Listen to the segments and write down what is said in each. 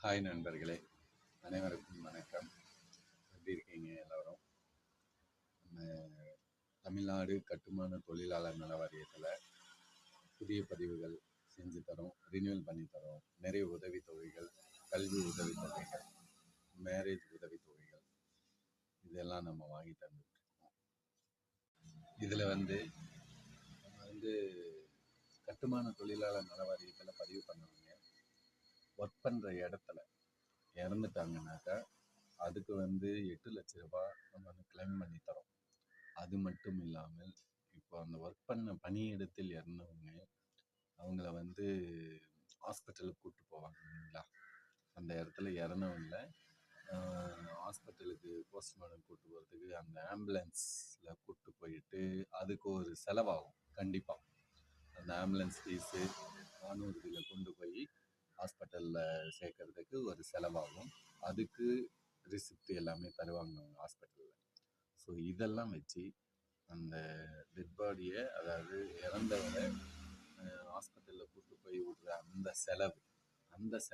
Hi நண்பர்களே, அனைவருக்கும் வணக்கம். எப்படி இருக்கீங்க எல்லோரும்? நம்ம தமிழ்நாடு கட்டுமான தொழிலாளர் நல வாரியத்தில் புதிய பதிவுகள் செஞ்சு தரோம், ரினியூவல் பண்ணி தரோம். நிறைய உதவித்தொகைகள், கல்வி உதவித்தொகைகள், மேரேஜ் உதவித்தொகைகள் இதெல்லாம் நம்ம வாங்கி தந்துட்டுருக்கோம். இதில் வந்து கட்டுமான தொழிலாளர் நல வாரியத்தில் பதிவு பண்ணவங்க ஒர்க் பண்ணுற இடத்துல இறந்துட்டாங்கனாக்கா அதுக்கு 8 லட்ச ரூபாய் நம்ம கிளைம் பண்ணி தரோம். அது மட்டும் இல்லாமல் இப்போ அந்த ஒர்க் பண்ண பணியிடத்தில் இறந்தவங்க அவங்கள ஹாஸ்பிட்டலுக்கு கூப்பிட்டு போவாங்க இல்லைங்களா? அந்த இடத்துல இறந்தவங்கள ஹாஸ்பிட்டலுக்கு போஸ்ட்மார்ட்டம் கூப்பிட்டு போகிறதுக்கு அந்த ஆம்புலன்ஸில் கூப்பிட்டு போயிட்டு அதுக்கு ஒரு செலவாகும். கண்டிப்பாக அந்த ஆம்புலன்ஸ் ஃபீஸு 400 கொண்டு போய் ஹாஸ்பிட்டலில் சேர்க்கறதுக்கு ஒரு செலவாகும். அதுக்கு ரிசிப்ட் எல்லாமே தருவாங்க அவங்க ஹாஸ்பிட்டலில். ஸோ இதெல்லாம் வச்சு அந்த டெட் பாடியை, அதாவது இறந்தவரை ஹாஸ்பிட்டலில் கூப்பிட்டு போய் விடுற அந்த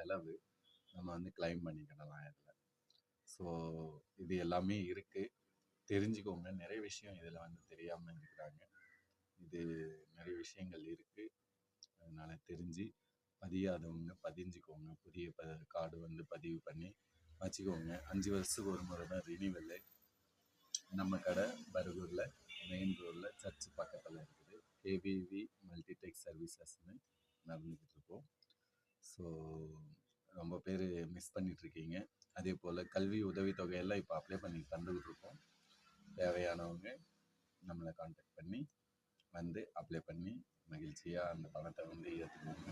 செலவு நம்ம கிளைம் பண்ணிக்கிடலாம் இதில். ஸோ இது எல்லாமே இருக்குது, தெரிஞ்சுக்கோங்க. நிறைய விஷயம் இதில் தெரியாமல் இருக்கிறாங்க. இது நிறைய விஷயங்கள் இருக்குது, அதனால் தெரிஞ்சு பதியாதவங்க பதிஞ்சுக்கோங்க. புதிய கார்டு பதிவு பண்ணி வச்சுக்கோங்க. 5 வருஷத்துக்கு ஒரு முறை தான் ரினிவல். நம்ம கடை பர்கூரில் மெயின் ரோடில் சர்ச் பக்கத்தில் இருக்குது. கேவிவி மல்டிடெக் சர்வீசஸ்ன்னு நடந்துக்கிட்டு இருக்கோம். ஸோ ரொம்ப பேர் மிஸ் பண்ணிகிட்ருக்கீங்க. அதே போல் கல்வி உதவித்தொகையெல்லாம் இப்போ அப்ளை பண்ணி தந்துக்கிட்டு இருக்கோம். தேவையானவங்க நம்மளை கான்டாக்ட் பண்ணி அப்ளை பண்ணி மகிழ்ச்சியாக அந்த பணத்தை ஏற்றுக்கோங்க.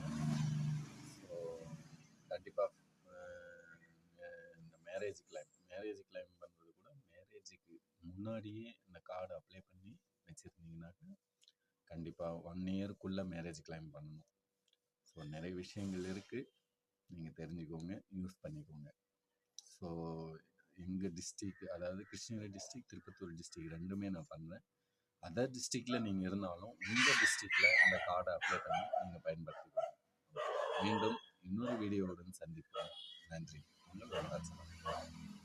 ஸோ கண்டிப்பாக இந்த மேரேஜ் கிளைம் பண்ணுறது கூட மேரேஜுக்கு முன்னாடியே இந்த கார்டு அப்ளை பண்ணி வச்சுருந்தீங்கன்னாக்கா கண்டிப்பாக 1 இயருக்குள்ளே மேரேஜ் கிளைம் பண்ணணும். ஸோ நிறைய விஷயங்கள் இருக்குது, நீங்கள் தெரிஞ்சுக்கோங்க, யூஸ் பண்ணிக்கோங்க. ஸோ எங்கள் டிஸ்ட்ரிக், அதாவது கிருஷ்ணகிரி டிஸ்ட்ரிக், திருப்பத்தூர் டிஸ்ட்ரிக் ரெண்டுமே நான் பண்ணுறேன். அதர் டிஸ்ட்ரிக்டில் நீங்கள் இருந்தாலும் உங்கள் டிஸ்ட்ரிக்டில் அந்த கார்டை அப்ளை பண்ணி நீங்கள் பயன்படுத்திக்கோங்க. மீண்டும் இன்னொரு வீடியோவுடன் சந்திப்போம். நன்றி. உங்கள் வரலாறு.